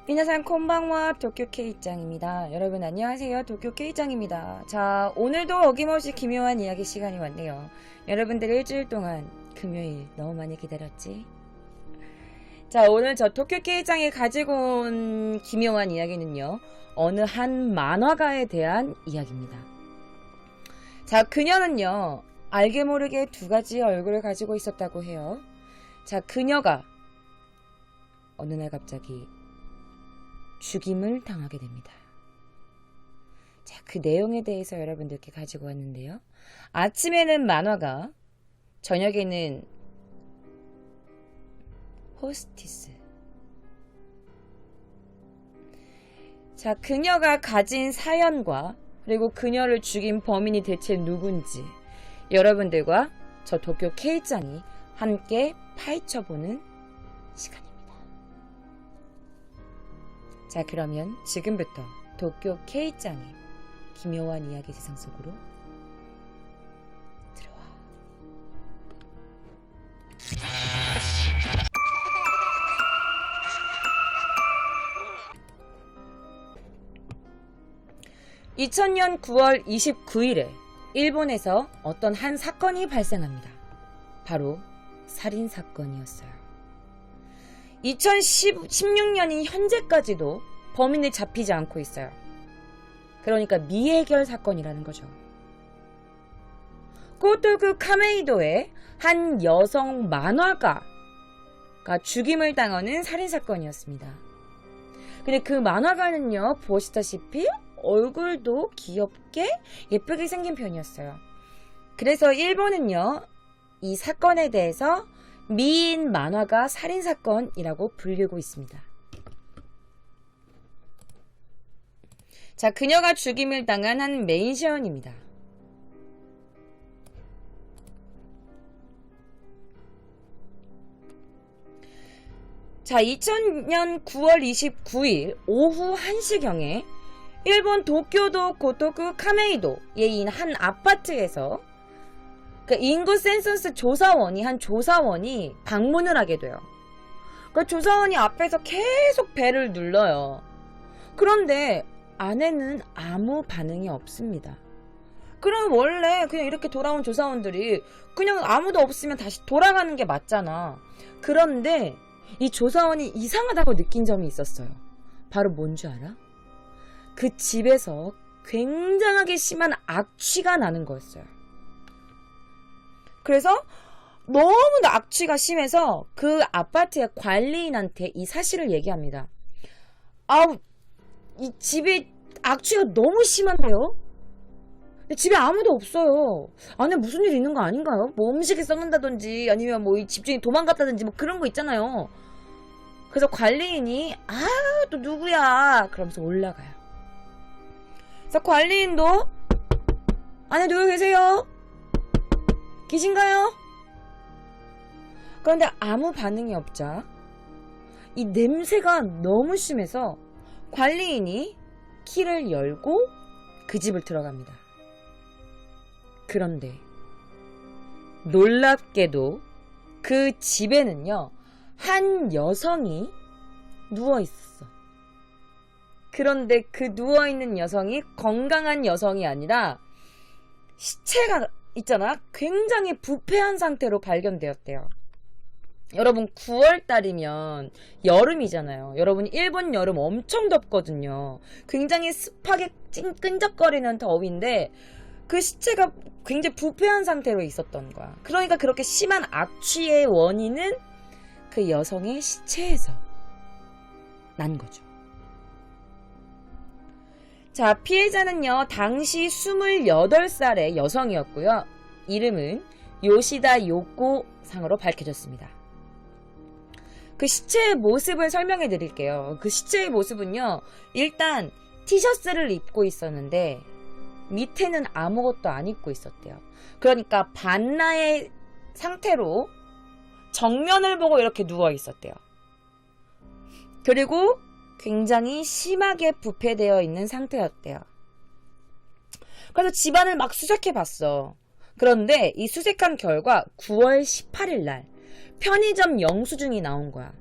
미나산 콘방와 도쿄 K짱입니다. 여러분 안녕하세요. 도쿄 K짱입니다. 자, 오늘도 어김없이 기묘한 이야기 시간이 왔네요. 여러분들 일주일 동안 금요일 너무 많이 기다렸지? 자, 오늘 저 도쿄 K짱이 가지고 온 기묘한 이야기는요, 어느 한 만화가에 대한 이야기입니다. 자, 그녀는요, 알게 모르게 두 가지 얼굴을 가지고 있었다고 해요. 자, 그녀가 어느 날 갑자기 죽임을 당하게 됩니다. 자, 그 내용에 대해서 여러분들께 가지고 왔는데요. 아침에는 만화가, 저녁에는 호스티스. 자, 그녀가 가진 사연과 그리고 그녀를 죽인 범인이 대체 누군지 여러분들과 저 도쿄 K짱이 함께 파헤쳐보는 시간입니다. 자, 그러면 지금부터 도쿄 K짱의 기묘한 이야기 세상 속으로 들어와. (2000년 9월 29일에) 일본에서 어떤 한 사건이 발생합니다. 바로 살인사건이었어요. 2016년인 현재까지도 범인이 잡히지 않고 있어요. 그러니까 미해결 사건이라는 거죠. 고토쿠 카메이도의 한 여성 만화가가 죽임을 당하는 살인사건이었습니다. 근데 그 만화가는요, 보시다시피 얼굴도 귀엽게 예쁘게 생긴 편이었어요. 그래서 일본은요, 이 사건에 대해서 미인 만화가 살인사건이라고 불리고 있습니다. 자, 그녀가 죽임을 당한 한 맨션입니다. 자, 2000년 9월 29일 오후 1시경에 일본 도쿄도 고토쿠 카메이도의 한 아파트에서 그 인구 센서스 조사원이 방문을 하게 돼요. 그 조사원이 앞에서 계속 벨을 눌러요. 그런데 안에는 아무 반응이 없습니다. 그럼 원래 그냥 이렇게 돌아온 조사원들이 그냥 아무도 없으면 다시 돌아가는 게 맞잖아. 그런데 이 조사원이 이상하다고 느낀 점이 있었어요. 바로 뭔지 알아? 그 집에서 굉장하게 심한 악취가 나는 거였어요. 그래서 너무나 악취가 심해서 그 아파트의 관리인한테 이 사실을 얘기합니다. 아우, 이 집에 악취가 너무 심한데요? 근데 집에 아무도 없어요. 안에 무슨 일 있는 거 아닌가요? 뭐 음식이 썩는다든지 아니면 뭐 이 집주인이 도망갔다든지 뭐 그런 거 있잖아요. 그래서 관리인이 또 누구야? 그러면서 올라가요. 그래서 관리인도 안에 누구 계세요? 계신가요? 그런데 아무 반응이 없자 이 냄새가 너무 심해서 관리인이 키를 열고 그 집을 들어갑니다. 그런데 놀랍게도 그 집에는요, 한 여성이 누워 있었어. 그런데 그 누워있는 여성이 건강한 여성이 아니라 시체가 있잖아, 굉장히 부패한 상태로 발견되었대요. 여러분, 9월달이면 여름이잖아요. 여러분, 일본 여름 엄청 덥거든요. 굉장히 습하게 끈적거리는 더위인데 그 시체가 굉장히 부패한 상태로 있었던 거야. 그러니까 그렇게 심한 악취의 원인은 그 여성의 시체에서 난 거죠. 자, 피해자는요, 당시 28살의 여성이었고요. 이름은 요시다 요코 상으로 밝혀졌습니다. 그 시체의 모습을 설명해 드릴게요. 그 시체의 모습은요, 일단 티셔츠를 입고 있었는데 밑에는 아무것도 안 입고 있었대요. 그러니까 반나의 상태로 정면을 보고 이렇게 누워 있었대요. 그리고 굉장히 심하게 부패되어 있는 상태였대요. 그래서 집안을 막 수색해 봤어. 그런데 이 수색한 결과 9월 18일 날 편의점 영수증이 나온 거야.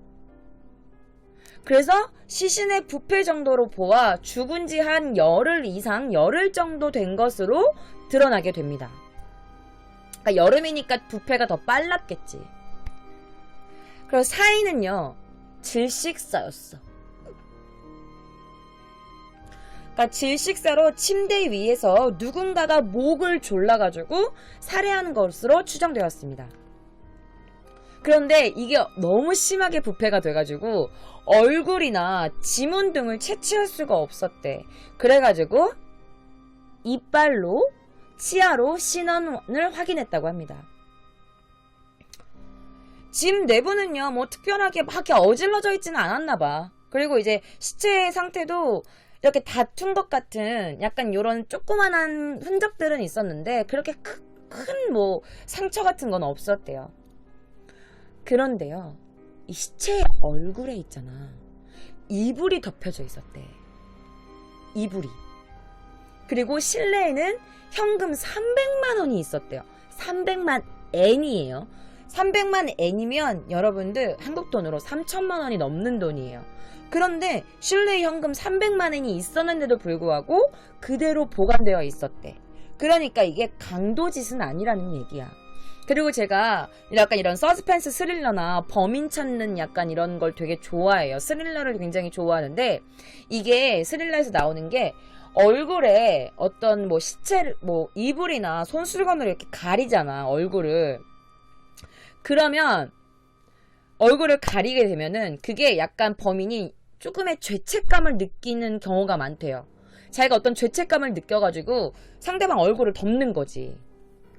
그래서 시신의 부패 정도로 보아 죽은 지 한 열흘 이상, 열흘 정도 된 것으로 드러나게 됩니다. 그러니까 여름이니까 부패가 더 빨랐겠지. 그리고 사인은요, 질식사였어. 그러니까 질식사로 침대 위에서 누군가가 목을 졸라가지고 살해한 것으로 추정되었습니다. 그런데 이게 너무 심하게 부패가 돼가지고 얼굴이나 지문 등을 채취할 수가 없었대. 그래가지고 이빨로 치아로 신원을 확인했다고 합니다. 집 내부는요, 뭐 특별하게 막 이렇게 어질러져 있지는 않았나봐. 그리고 이제 시체의 상태도 이렇게 다툰 것 같은 약간 요런 조그만한 흔적들은 있었는데 그렇게 큰 뭐 상처 같은 건 없었대요. 그런데요, 이 시체의 얼굴에 있잖아, 이불이 덮여져 있었대. 이불이. 그리고 실내에는 현금 300만 원이 있었대요. 300만 엔이에요. 300만 엔이면 여러분들 한국 돈으로 3천만 원이 넘는 돈이에요. 그런데 실내에 현금 300만 엔이 있었는데도 불구하고 그대로 보관되어 있었대. 그러니까 이게 강도짓은 아니라는 얘기야. 그리고 제가 약간 이런 서스펜스 스릴러나 범인 찾는 약간 이런 걸 되게 좋아해요. 스릴러를 굉장히 좋아하는데 이게 스릴러에서 나오는 게 얼굴에 어떤 뭐 시체를 뭐 이불이나 손수건으로 이렇게 가리잖아, 얼굴을. 그러면 얼굴을 가리게 되면은 그게 약간 범인이 조금의 죄책감을 느끼는 경우가 많대요. 자기가 어떤 죄책감을 느껴가지고 상대방 얼굴을 덮는 거지.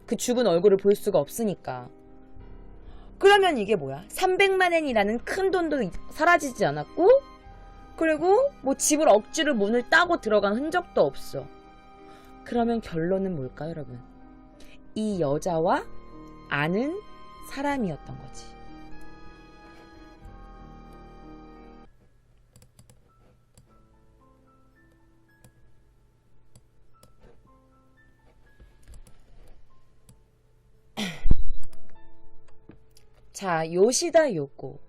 그 죽은 얼굴을 볼 수가 없으니까. 그러면 이게 뭐야? 300만 엔이라는 큰 돈도 사라지지 않았고, 그리고 뭐 집을 억지로 문을 따고 들어간 흔적도 없어. 그러면 결론은 뭘까요, 여러분? 이 여자와 아는 사람이었던 거지. 자, 요시다 요코.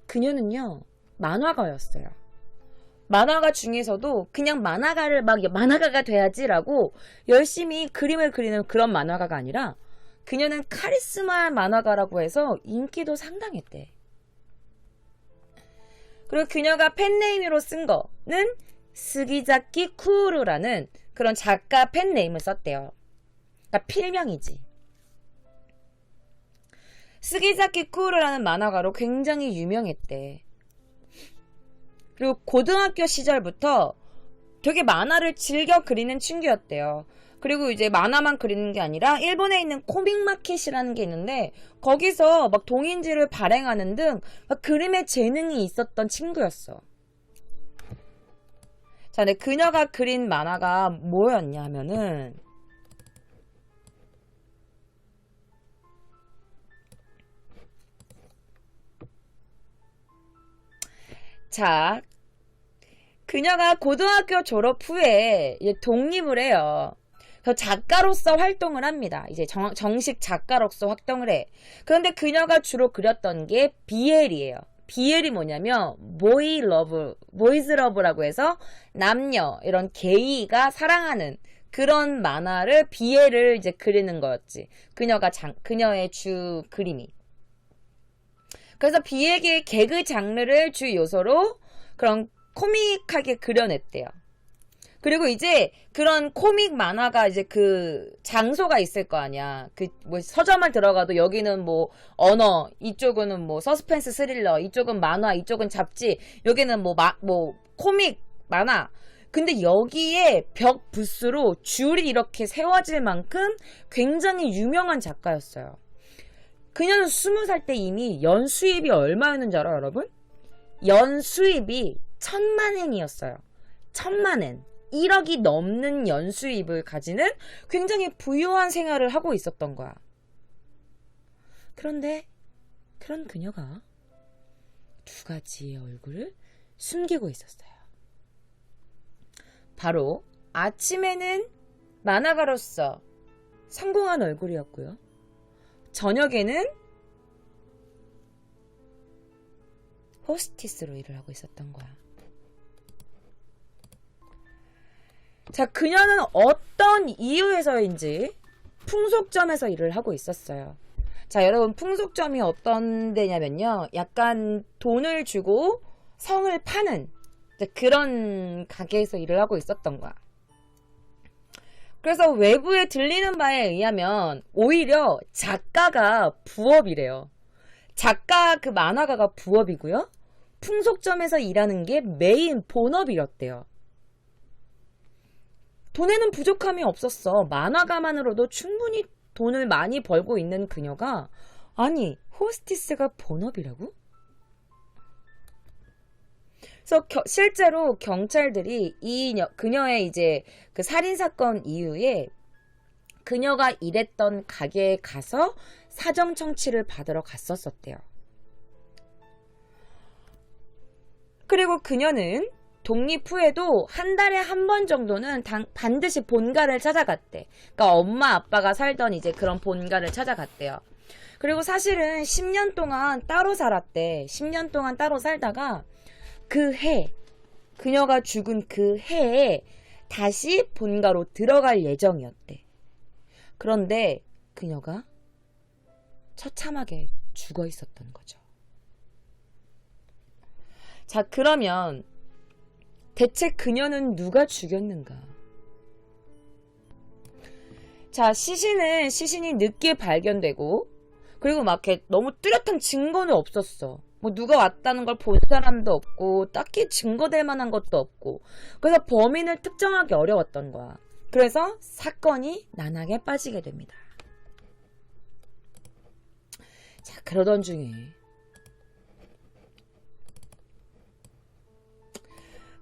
그녀는요, 만화가였어요. 만화가 중에서도 그냥 만화가를 막 만화가가 돼야지라고 열심히 그림을 그리는 그런 만화가가 아니라 그녀는 카리스마 만화가라고 해서 인기도 상당했대. 그리고 그녀가 펜네임으로 쓴 거는 스기자키 쿠루라는 그런 작가 펜네임을 썼대요. 그러니까 필명이지. 스기자키 쿠루라는 만화가로 굉장히 유명했대. 그리고 고등학교 시절부터 되게 만화를 즐겨 그리는 친구였대요. 그리고 이제 만화만 그리는 게 아니라 일본에 있는 코믹마켓이라는 게 있는데 거기서 막 동인지를 발행하는 등 막 그림에 재능이 있었던 친구였어. 자, 근데 그녀가 그린 만화가 뭐였냐 하면은 자, 그녀가 고등학교 졸업 후에 이제 독립을 해요. 그래서 작가로서 활동을 합니다. 이제 정식 작가로서 활동을 해. 그런데 그녀가 주로 그렸던 게 BL이에요. BL이 뭐냐면 보이즈 러브라고 해서 남녀 이런 게이가 사랑하는 그런 만화를 BL을 이제 그리는 거였지. 그녀의 주 그림이. 그래서 BL계의 개그 장르를 주 요소로 그런 코믹하게 그려냈대요. 그리고 이제 그런 코믹 만화가 이제 그 장소가 있을 거 아니야. 그 뭐 서점을 들어가도 여기는 뭐 언어, 이쪽은 뭐 서스펜스 스릴러, 이쪽은 만화, 이쪽은 잡지, 여기는 뭐 코믹 만화. 근데 여기에 벽 부스로 줄이 이렇게 세워질 만큼 굉장히 유명한 작가였어요. 그녀는 20살 때 이미 연수입이 얼마였는지 알아요, 여러분? 연수입이 1000만 엔이었어요. 1000만 엔. 1억이 넘는 연수입을 가지는 굉장히 부유한 생활을 하고 있었던 거야. 그런데 그런 그녀가 두 가지의 얼굴을 숨기고 있었어요. 바로 아침에는 만화가로서 성공한 호스티스로 일을 하고 있었던 거야. 자, 그녀는 어떤 이유에서인지 풍속점에서 일을 하고 있었어요. 자, 여러분, 풍속점이 어떤 데냐면요, 약간 돈을 주고 성을 파는 그런 가게에서 일을 하고 있었던 거야. 그래서 외부에 들리는 바에 의하면 오히려 작가가 부업이래요. 작가, 그 만화가가 부업이고요, 풍속점에서 일하는 게 메인 본업이었대요. 돈에는 부족함이 없었어. 만화가만으로도 충분히 돈을 많이 벌고 있는 그녀가, 아니, 호스티스가 본업이라고? 그래서 실제로 경찰들이 그녀의 이제 그 살인사건 이후에 그녀가 일했던 가게에 가서 사정청취를 받으러 갔었대요. 그리고 그녀는 독립 후에도 한 달에 한 번 정도는 반드시 본가를 찾아갔대. 그러니까 엄마 아빠가 살던 이제 그런 본가를 찾아갔대요. 그리고 사실은 10년 동안 따로 살았대. 10년 동안 따로 살다가 그 해, 그녀가 죽은 그 해에 다시 본가로 들어갈 예정이었대. 그런데 그녀가 처참하게 죽어 있었던 거죠. 자, 그러면 대체 그녀는 누가 죽였는가? 자, 시신이 늦게 발견되고, 그리고 막 이렇게 너무 뚜렷한 증거는 없었어. 뭐 누가 왔다는 걸 본 사람도 없고, 딱히 증거될 만한 것도 없고, 그래서 범인을 특정하기 어려웠던 거야. 그래서 사건이 난항에 빠지게 됩니다. 자, 그러던 중에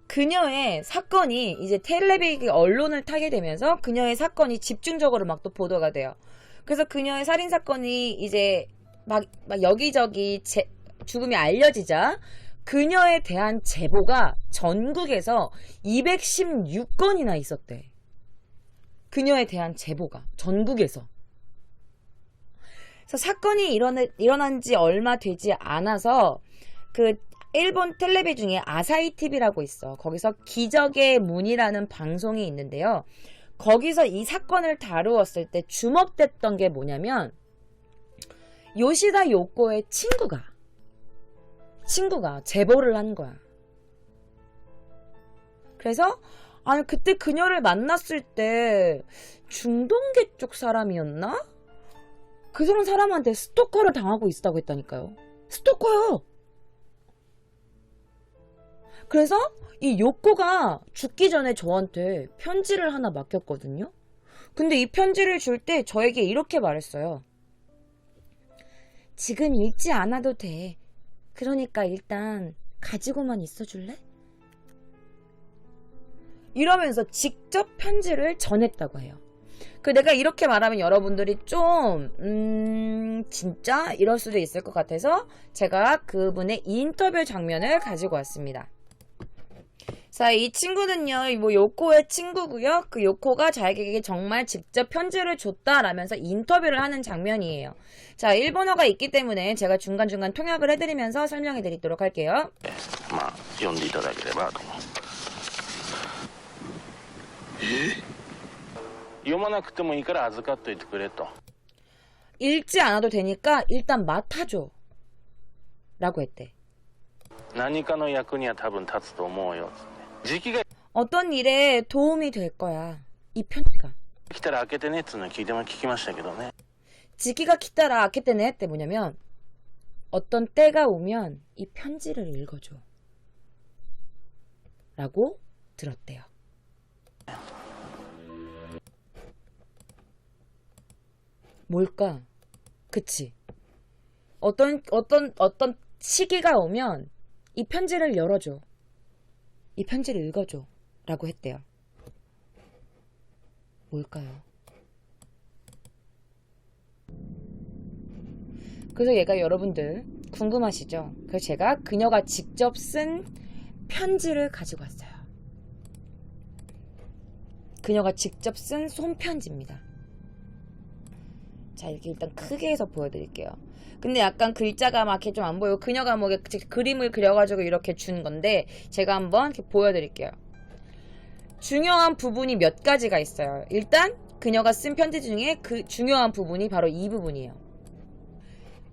그녀의 사건이 이제 텔레비전 언론을 타게 되면서 그녀의 사건이 집중적으로 막 또 보도가 돼요. 그래서 그녀의 살인사건이 이제 막 여기저기 죽음이 알려지자 그녀에 대한 제보가 전국에서 216건이나 있었대. 그녀에 대한 제보가 전국에서. 그래서 사건이 일어난 지 얼마 되지 않아서 그 일본 텔레비 중에 아사히 TV라고 있어. 거기서 기적의 문이라는 방송이 있는데요. 거기서 이 사건을 다루었을 때 주목됐던 게 뭐냐면, 요시다 요코의 친구가 제보를 한 거야. 그래서 아니, 그때 그녀를 만났을 때 중동계 쪽 사람이었나? 그 사람한테 스토커를 당하고 있었다고 했다니까요. 스토커요. 그래서 이 요코가 죽기 전에 저한테 편지를 하나 맡겼거든요. 근데 이 편지를 줄 때 저에게 이렇게 말했어요. 지금 읽지 않아도 돼. 그러니까 일단 가지고만 있어줄래? 이러면서 직접 편지를 전했다고 해요. 내가 이렇게 말하면 여러분들이 좀 진짜 이럴 수도 있을 것 같아서 제가 그분의 인터뷰 장면을 가지고 왔습니다. 자, 이 친구는요, 뭐 요코의 친구고요. 그 요코가 자기에게 정말 직접 편지를 줬다라면서 인터뷰를 하는 장면이에요. 자, 일본어가 있기 때문에 제가 중간중간 통역을 해드리면서 설명해드리도록 할게요. 読んでいただければと思う。読まなくてもいいから預かっといてくれと。 읽지 않아도 되니까 일단 맡아줘 라고 했대. 何かの役には多分立つと思うよつって。時期が 어떤 일에 도움이 될 거야. 이 편지가. 来たら開けてねっつうの聞きましたけどね。 지기가 키타라 아케테네 때 뭐냐면, 어떤 때가 오면 이 편지를 읽어줘 라고 들었대요. 뭘까? 그치? 어떤 시기가 오면 이 편지를 열어줘. 이 편지를 읽어줘 라고 했대요. 뭘까요? 그래서 얘가 여러분들 궁금하시죠? 그래서 제가 그녀가 직접 쓴 편지를 가지고 왔어요. 그녀가 직접 쓴 손편지입니다. 자, 이렇게 일단 크게 해서 보여드릴게요. 근데 약간 글자가 막 이렇게 좀 안 보이고 그녀가 뭐 이렇게 그림을 그려가지고 이렇게 준 건데 제가 한번 이렇게 보여드릴게요. 중요한 부분이 몇 가지가 있어요. 일단 그녀가 쓴 편지 중에 그 중요한 부분이 바로 이 부분이에요.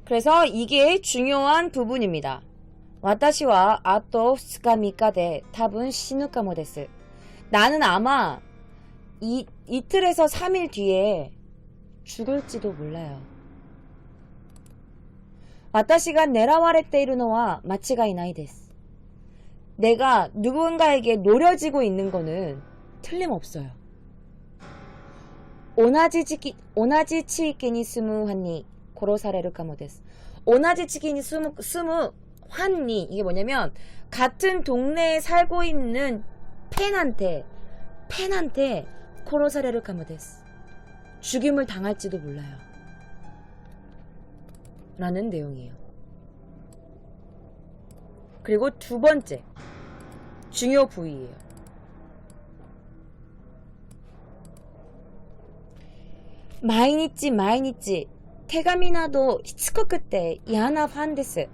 그래서 이게 중요한 부분입니다. 와타시와 아토 2日3日で多分死ぬかもです. 나는 아마 이틀에서 3일 뒤에 죽을지도 몰라요. 私が狙われているのは間違いないです. 내가 누군가에게 노려지고 있는 거는 틀림없어요. 同じ地域に住む犯に殺されるかもです. 同じ地域に住む환니, 이게 뭐냐면 같은 동네에 살고 있는 팬한테殺されるかもです. 죽임을 당할지도 몰라요. 라는 내용이에요. 그리고 두 번째 중요 부위예요. 마이니치手紙などしつこくて嫌なファンです.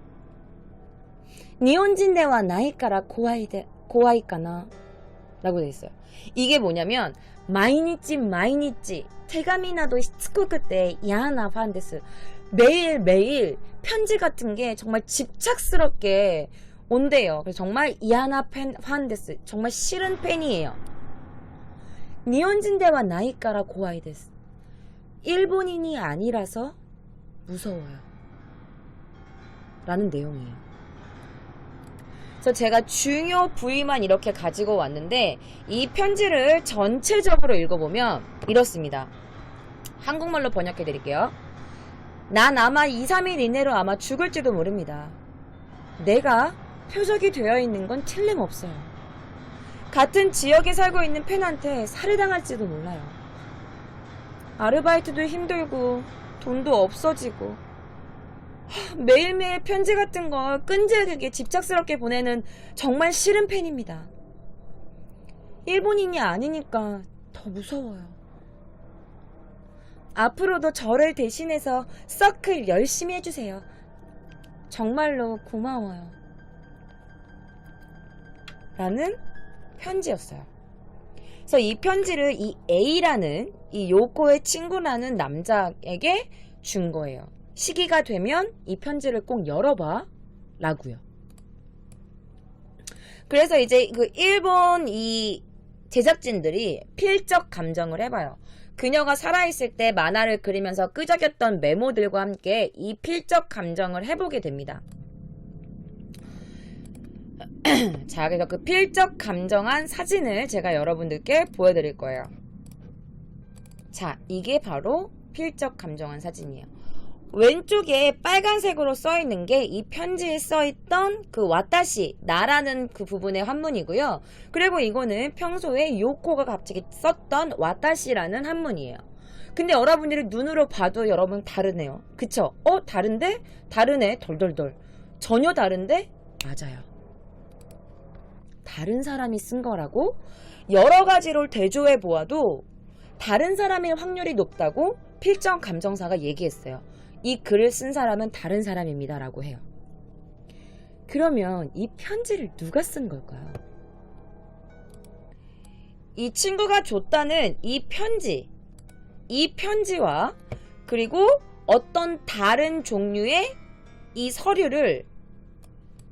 日本人ではないから怖いかな라고 돼 있어요. 이게 뭐냐면 마이니치 태가미나도 시츠코크때 야나 판데스. 매일매일 편지 같은 게 정말 집착스럽게 온대요. 그래서 정말 야나 판데스. 정말 싫은 팬이에요. 니혼진대와 나이까라 고아이데스. 일본인이 아니라서 무서워요. 라는 내용이에요. 그래서 제가 중요 부위만 이렇게 가지고 왔는데 이 편지를 전체적으로 읽어보면 이렇습니다. 한국말로 번역해 드릴게요. 난 아마 2, 3일 이내로 아마 죽을지도 모릅니다. 내가 표적이 되어 있는 건 틀림없어요. 같은 지역에 살고 있는 팬한테 살해당할지도 몰라요. 아르바이트도 힘들고 돈도 없어지고 매일매일 편지 같은 걸 끈질기게 집착스럽게 보내는 정말 싫은 팬입니다. 일본인이 아니니까 더 무서워요. 앞으로도 저를 대신해서 서클 열심히 해주세요. 정말로 고마워요. 라는 편지였어요. 그래서 이 편지를 이 A라는 이 요코의 친구라는 남자에게 준 거예요. 시기가 되면 이 편지를 꼭 열어봐 라고요. 그래서 이제 그 일본 이 제작진들이 필적 감정을 해봐요. 그녀가 살아있을 때 만화를 그리면서 끄적였던 메모들과 함께 이 필적 감정을 해보게 됩니다. 자, 그래서 그 필적 감정한 사진을 제가 여러분들께 보여드릴 거예요. 자, 이게 바로 필적 감정한 사진이에요. 왼쪽에 빨간색으로 써있는 게 이 편지에 써있던 그 와타시, 나라는 그 부분의 한문이고요. 그리고 이거는 평소에 요코가 갑자기 썼던 와타시라는 한문이에요. 근데 여러분들이 눈으로 봐도 여러분 다르네요. 그쵸? 다른데? 다르네. 덜덜덜. 전혀 다른데? 맞아요. 다른 사람이 쓴 거라고 여러 가지로 대조해 보아도 다른 사람일 확률이 높다고 필적 감정사가 얘기했어요. 이 글을 쓴 사람은 다른 사람입니다 라고 해요. 그러면 이 편지를 누가 쓴 걸까요? 이 친구가 줬다는 이 편지와 그리고 어떤 다른 종류의 이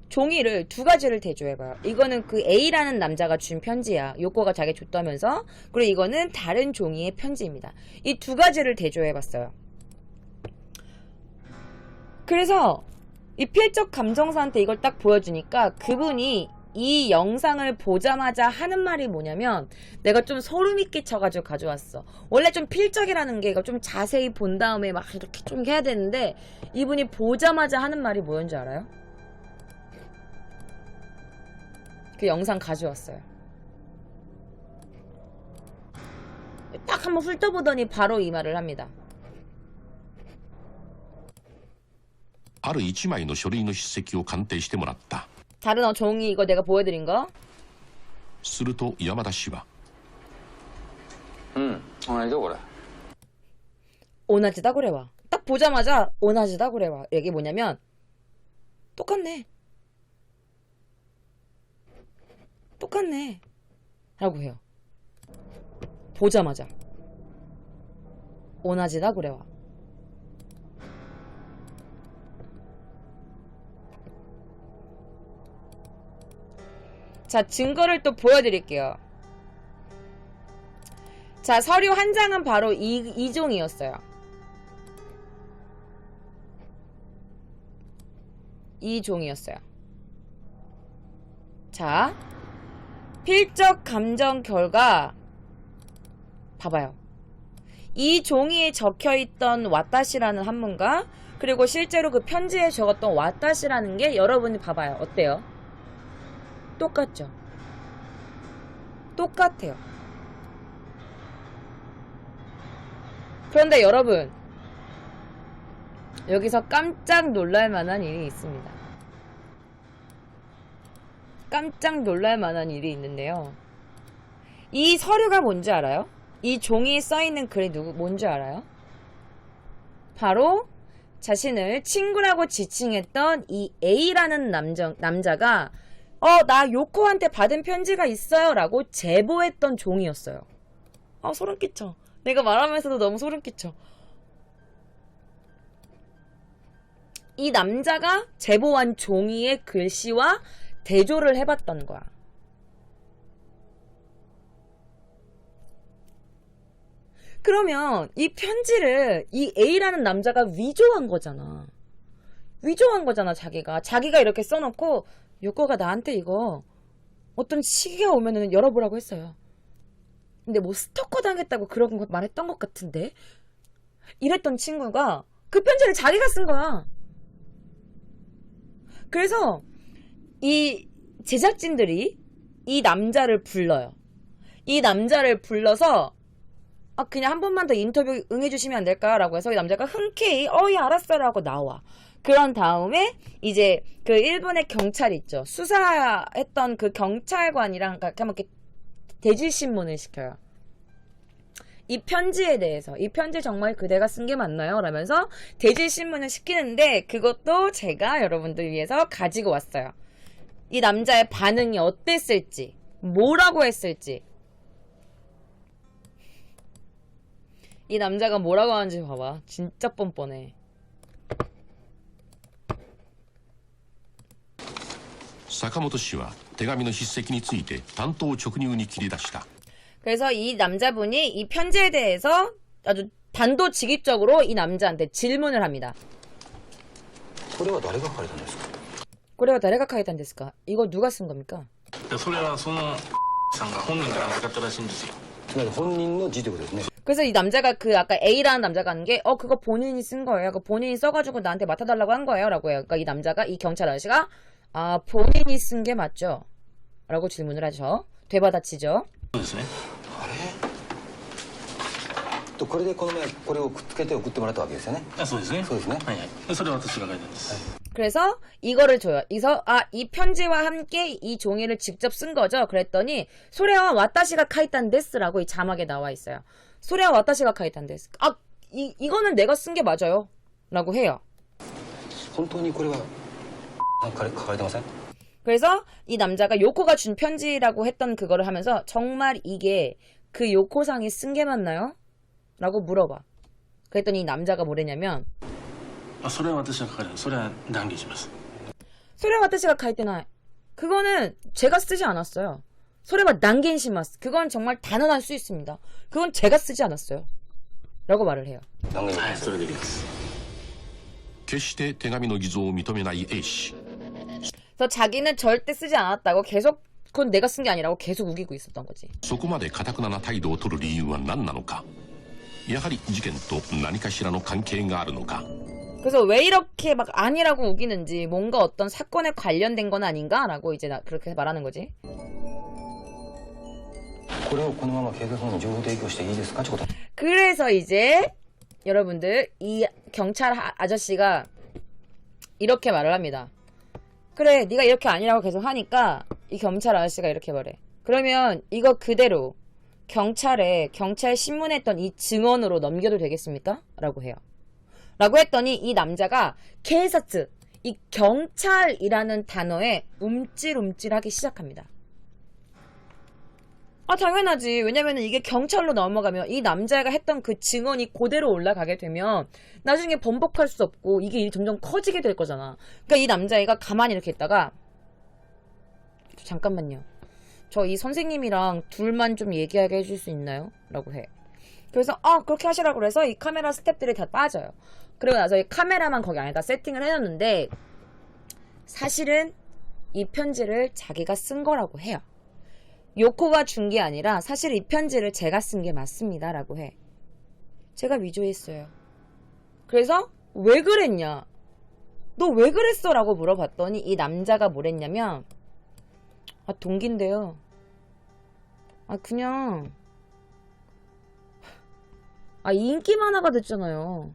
종이를 두 가지를 대조해봐요. 이거는 그 A라는 남자가 준 편지야. 요코가 자기 줬다면서. 그리고 이거는 다른 종이의 편지입니다. 이 두 가지를 대조해봤어요. 그래서 이 필적 감정사한테 이걸 딱 보여주니까 그분이 이 영상을 보자마자 하는 말이 뭐냐면 내가 좀 소름이 끼쳐가지고 가져왔어. 원래 좀 필적이라는 게 좀 자세히 본 다음에 막 이렇게 좀 해야 되는데 이분이 보자마자 하는 말이 뭐였는지 알아요? 그 영상 가져왔어요. 딱 한번 훑어보더니 바로 이 말을 합니다. ある一枚の書類の筆跡を鑑定してもらった。 다른 종이 이거 내가 보여드린 거. すると山田氏は、同じとこれ。 오나지다 그래와. 딱 보자마자 오나지다 그래와. 이게 뭐냐면 똑같네. 똑같네. 라고 해요. 보자마자 오나지다 그래와. 자, 증거를 또 보여드릴게요. 자, 서류 한 장은 바로 이 종이었어요. 이 종이었어요. 자, 필적 감정 결과 봐봐요. 이 종이에 적혀있던 와타시라는 한문과 그리고 실제로 그 편지에 적었던 와타시라는 게 여러분이 봐봐요. 어때요? 똑같죠? 똑같아요. 그런데 여러분, 여기서 깜짝 놀랄 만한 일이 있습니다. 깜짝 놀랄 만한 일이 있는데요. 이 서류가 뭔지 알아요? 이 종이에 써있는 글이 뭔지 알아요? 바로 자신을 친구라고 지칭했던 이 A라는 남자가 나 요코한테 받은 편지가 있어요 라고 제보했던 종이었어요. 소름 끼쳐. 내가 말하면서도 너무 소름 끼쳐. 이 남자가 제보한 종이의 글씨와 대조를 해봤던 거야. 그러면 이 편지를 이 A라는 남자가 위조한 거잖아. 위조한 거잖아, 자기가. 자기가 이렇게 써놓고 요코가 나한테 이거 어떤 시기가 오면은 열어보라고 했어요. 근데 뭐 스토커 당했다고 그런 거 말했던 것 같은데? 이랬던 친구가 그 편지를 자기가 쓴 거야. 그래서 이 제작진들이 이 남자를 불러요. 이 남자를 불러서 그냥 한 번만 더 인터뷰 응해주시면 안 될까라고 해서 이 남자가 흔쾌히 예 알았어라고 나와. 그런 다음에 이제 그 일본의 경찰 있죠. 수사했던 그 경찰관이랑 이렇게 대질신문을 시켜요. 이 편지에 대해서 이 편지 정말 그대가 쓴 게 맞나요? 라면서 대질신문을 시키는데 그것도 제가 여러분들 위해서 가지고 왔어요. 이 남자의 반응이 어땠을지, 뭐라고 했을지. 이 남자가 뭐라고 하는지 봐봐. 진짜 뻔뻔해.坂本氏は手紙の筆跡について単刀直入に切り出した。 그래서 이 남자분이 이 편지에 대해서 아주 단도직입적으로 이 남자한테 질문을 합니다. これは誰が書かれたんですか? これは誰が書いたんですか? 이거 누가 쓴 겁니까? それはそのさんが本人から預かったらしいんですよ。つまり本人の字ということですね. 그래서 이 남자가 그 아까 A라는 남자가 하는 게 그거 본인이 쓴 거예요. 그 본인이 써가지고 나한테 맡아달라고 한 거예요. 라고 해요. 그러니까 이 남자가 이 경찰 아저씨가 본인이 쓴 게 맞죠? 라고 질문을 하죠. 되받아치죠. そうですね。あれとこれでこの前これをくっつけて送ってもらったわけですよね。そうですね。そうですね。はいはい。それは私が書いたんです。 그래서 이거를 줘요. 이 편지와 함께 이 종이를 직접 쓴 거죠. 그랬더니 소레와 와타시가 카이탄 데스라고 이 자막에 나와 있어요. 소레와 와타시가 카이탄 데스. 이거는 내가 쓴 게 맞아요. 라고 해요. 本当にこれは書かれてません? 그래서 이 남자가 요코가 준 편지라고 했던 그거를 하면서 정말 이게 그 요코상이 쓴 게 맞나요? 라고 물어봐. 그랬더니 이 남자가 뭐랬냐면 それは私が書かれた。それは断言します。 소레와 와타시가 카이테나이. 그거는 제가 쓰지 않았어요. 소레와 난겐시마스. 그건 정말 단언할 수 있습니다. 그건 제가 쓰지 않았어요. 라고 말을 해요. 断言しはい、ます。それでいきます。決して手紙の偽造を認めない A 氏。 그래서 자기는 절대 쓰지 않았다고 계속 그건 내가 쓴 게 아니라고 계속 우기고 있었던 거지. そこまで頑なな態度を取る理由は何なのか。やはり事件と何かしらの関係があるのか。 그래서 왜 이렇게 막 아니라고 우기는지 뭔가 어떤 사건에 관련된 건 아닌가라고 이제 그렇게 말하는 거지. これをこのまま警察に情報提供していいですかってこと. 그래서 이제 여러분들 이 경찰 아저씨가 이렇게 말을 합니다. 그래, 네가 이렇게 아니라고 계속 하니까 이 경찰 아저씨가 이렇게 말해. 그러면 이거 그대로 경찰에 경찰 신문에 했던 이 증언으로 넘겨도 되겠습니까? 라고 해요. 라고 했더니 이 남자가 케이사츠, 이 경찰이라는 단어에 움찔움찔하기 시작합니다. 아, 당연하지. 왜냐면 이게 경찰로 넘어가면 이 남자가 했던 그 증언이 그대로 올라가게 되면 나중에 번복할 수 없고 이게 일이 점점 커지게 될 거잖아. 그러니까 이 남자애가 가만히 이렇게 있다가 잠깐만요. 저 이 선생님이랑 둘만 좀 얘기하게 해줄 수 있나요? 라고 해. 그래서 그렇게 하시라고 그래서 이 카메라 스탭들이 다 빠져요. 그리고 나서 이 카메라만 거기 안에다 세팅을 해놨는데 사실은 이 편지를 자기가 쓴 거라고 해요. 요코가 준 게 아니라 사실 이 편지를 제가 쓴 게 맞습니다. 라고 해. 제가 위조했어요. 그래서 왜 그랬냐? 너 왜 그랬어? 라고 물어봤더니 이 남자가 뭐랬냐면 동기인데요. 그냥 인기 만화가 됐잖아요.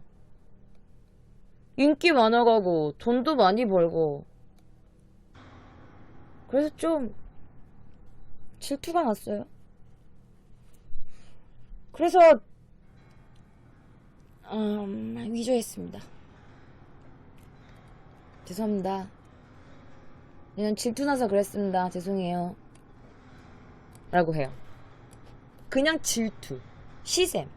인기 많아가고 돈도 많이 벌고 그래서 좀 질투가 났어요. 그래서 위조했습니다. 죄송합니다. 그냥 질투나서 그랬습니다. 죄송해요. 라고 해요. 그냥 질투. 시샘.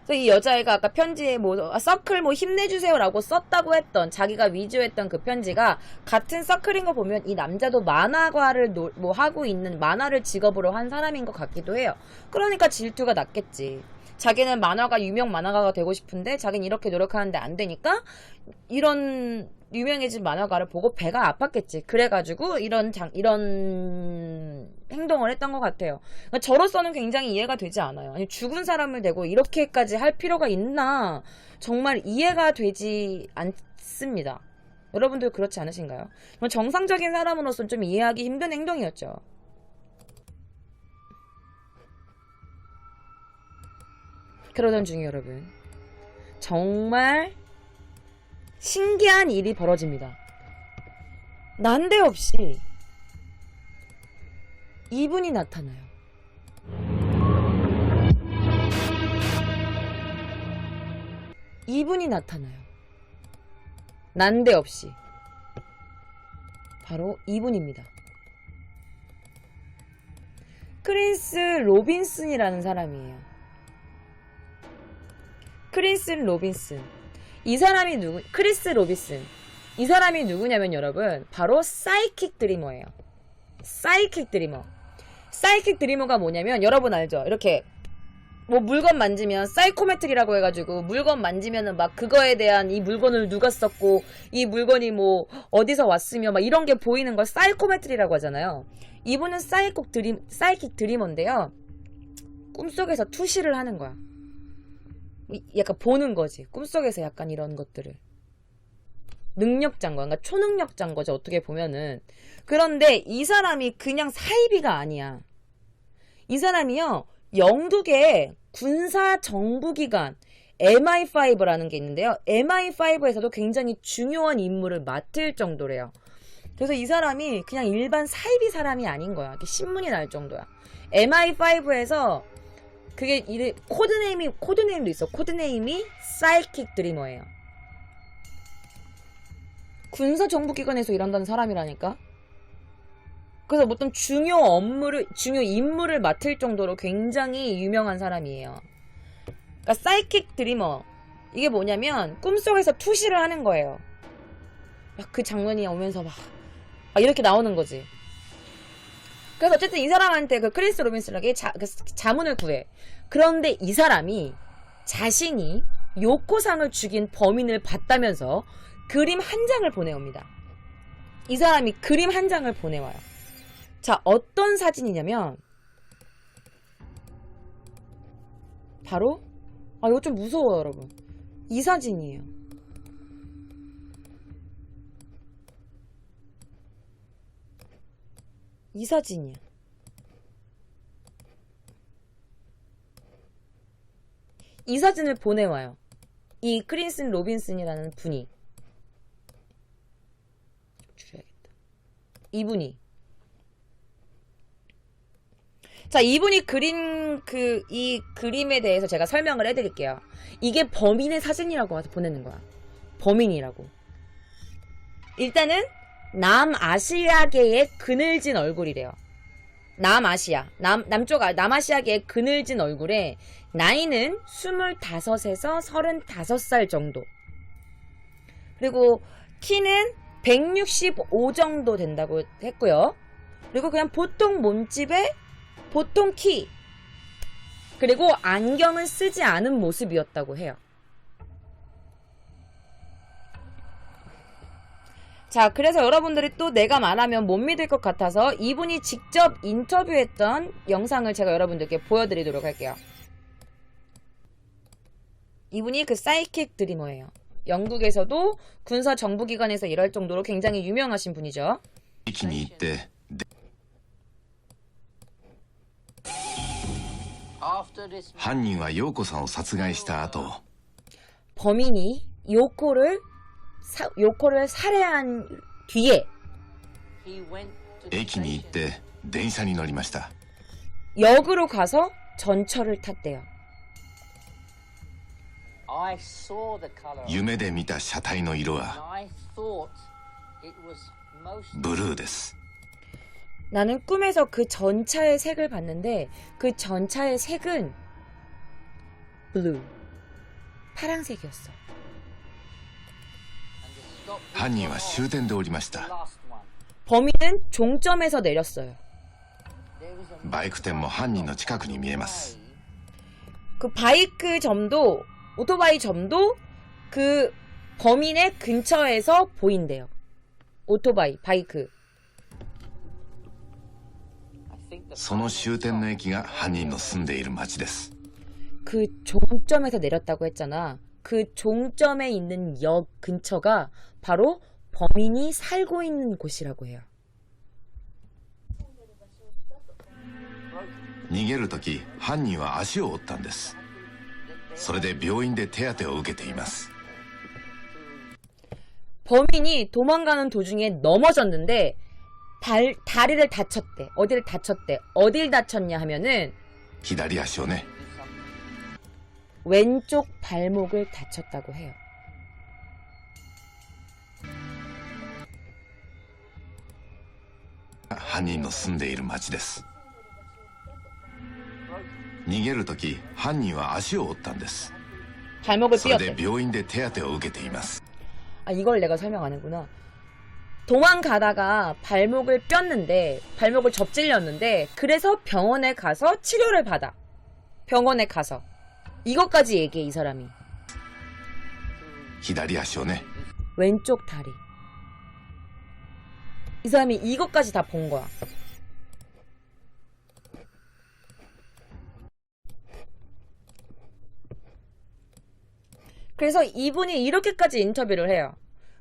그래서 이 여자애가 아까 편지에 서클 힘내주세요 라고 썼다고 했던 자기가 위조했던 그 편지가 같은 서클인 거 보면 이 남자도 만화가를 하고 있는 만화를 직업으로 한 사람인 것 같기도 해요. 그러니까 질투가 났겠지. 자기는 유명 만화가가 되고 싶은데 자기는 이렇게 노력하는데 안 되니까 이런 유명해진 만화가를 보고 배가 아팠겠지. 그래가지고 이런 행동을 했던 것 같아요. 그러니까 저로서는 굉장히 이해가 되지 않아요. 아니, 죽은 사람을 대고 이렇게까지 할 필요가 있나? 정말 이해가 되지 않습니다. 여러분들 그렇지 않으신가요? 정상적인 사람으로서는 좀 이해하기 힘든 행동이었죠. 그러던 중에 여러분, 정말 신기한 일이 벌어집니다. 난데없이 이분이 나타나요. 이분이 나타나요. 난데없이. 바로 이분입니다. 크리스 로빈슨이라는 사람이에요. 크리스 로빈슨. 이 사람이 크리스 로빈슨. 이 사람이 누구냐면 여러분, 바로 사이킥 드리머예요. 사이킥 드리머. 사이킥 드리머가 뭐냐면 여러분 알죠? 이렇게 물건 만지면 사이코메트리라고 해가지고 물건 만지면은 막 그거에 대한 이 물건을 누가 썼고 이 물건이 어디서 왔으며 막 이런 게 보이는 걸 사이코메트리라고 하잖아요. 이분은 사이킥 드리머인데요. 꿈속에서 투시를 하는 거야. 약간 보는 거지. 꿈속에서 약간 이런 것들을. 능력자인 거야. 그러니까 초능력자인 거죠. 어떻게 보면은. 그런데 이 사람이 그냥 사이비가 아니야. 이 사람이요. 영국의 군사 정부기관 MI5라는 게 있는데요. MI5에서도 굉장히 중요한 임무를 맡을 정도래요. 그래서 이 사람이 그냥 일반 사이비 사람이 아닌 거야. 이렇게 신문이 날 정도야. MI5에서 그게 코드네임도 있어. 코드네임이 사이킥 드리머예요. 군사정부기관에서 일한다는 사람이라니까. 그래서 어떤 중요 임무를 맡을 정도로 굉장히 유명한 사람이에요. 그러니까 사이킥 드리머. 이게 뭐냐면 꿈속에서 투시를 하는 거예요. 막 그 장면이 오면서 막 이렇게 나오는 거지. 그래서 어쨌든 이 사람한테 그 크리스 로빈슨에게 자문을 구해. 그런데 이 사람이 자신이 요코상을 죽인 범인을 봤다면서 그림 한 장을 보내옵니다. 이 사람이 그림 한 장을 보내와요. 자, 어떤 사진이냐면 바로 이거 좀 무서워요, 여러분. 이 사진이에요. 이 사진이야. 이 사진을 보내와요. 이 크리스 로빈슨이라는 분이. 줄여야겠다. 이분이. 자, 이분이 그린 이 그림에 대해서 제가 설명을 해드릴게요. 이게 범인의 사진이라고 와서 보내는 거야. 범인이라고. 일단은 남아시아계의 그늘진 얼굴이래요. 남아시아, 남아시아계의 그늘진 얼굴에 나이는 25에서 35살 정도. 그리고 키는 165 정도 된다고 했고요. 그리고 그냥 보통 몸집에 보통 키. 그리고 안경은 쓰지 않은 모습이었다고 해요. 자, 그래서 여러분들이 또 내가 말하면 못 믿을 것 같아서 이분이 직접 인터뷰했던 영상을 제가 여러분들께 보여드리도록 할게요. 이분이 그 사이킥 드리머예요. 영국에서도 군사 정부기관에서 일할 정도로 굉장히 유명하신 분이죠. 駅に行って 犯人は陽子さんを殺害した後 범인이 요코를 살해한 뒤에 駅に行って電車に乗りました 역으로 가서 전철을 탔대요. 夢で見た車体の色はブルーです 나는 꿈에서 그 전차의 색을 봤는데 그 전차의 색은 블루, 파란색이었어. 犯人は終点で降りました 범인은 종점에서 내렸어요. バイク店も犯人の近くに見えます 그 바이크 점도, 오토바이 점도 그 범인의 근처에서 보인대요. 오토바이, 바이크. その終点の駅が犯人の住んでいる町です 그 종점에서 내렸다고 했잖아. 그 종점에 있는 역 근처가 바로 범인이 살고 있는 곳이라고 해요. 逃げるとき犯人は足を折ったんですそれで病院で手当てを受けています 범인이 도망가는 도중에 넘어졌는데 다리를 다쳤대. 어디를 다쳤대. 어딜 다쳤냐 하면은 左足をね 왼쪽 발목을 다쳤다고 해요.犯人の住んでいる町です逃げるとき犯人は足を折ったんです 발목을 それで 삐었대. 病院で手当てを受けています 아, 이걸 내가 설명 안 했구나. 도망가다가 발목을 뼈는데, 발목을 접질렸는데, 그래서 병원에 가서 치료를 받아. 병원에 가서. 이것까지 얘기해, 이 사람이. 左足をね 왼쪽 다리. 이 사람이 이것까지 다 본 거야. 그래서 이분이 이렇게까지 인터뷰를 해요.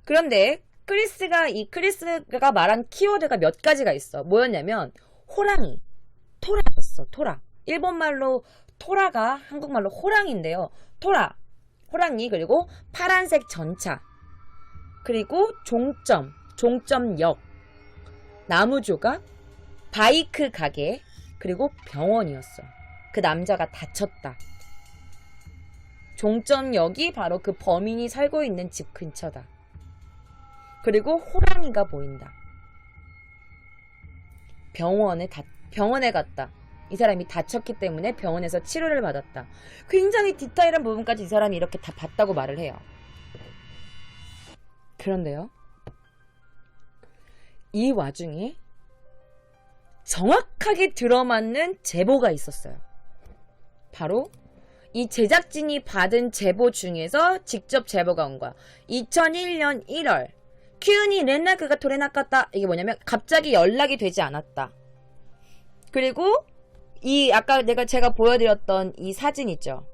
그런데 크리스가 말한 키워드가 몇 가지가 있어. 뭐였냐면 호랑이, 토라였어. 토라. 일본말로 토라가 한국말로 호랑이인데요. 토라, 호랑이, 그리고 파란색 전차, 그리고 종점역, 나무조각, 바이크 가게, 그리고 병원이었어. 그 남자가 다쳤다. 종점역이 바로 그 범인이 살고 있는 집 근처다. 그리고 호랑이가 보인다. 병원에 갔다. 이 사람이 다쳤기 때문에 병원에서 치료를 받았다. 굉장히 디테일한 부분까지 이 사람이 이렇게 다 봤다고 말을 해요. 그런데요, 이 와중에 정확하게 들어맞는 제보가 있었어요. 바로 이 제작진이 받은 제보 중에서 직접 제보가 온 거야. 2001년 1월 큐니 렌나크가 토레나갔다. 이게 뭐냐면 갑자기 연락이 되지 않았다. 그리고 이 아까 제가 보여드렸던 이 사진 있죠.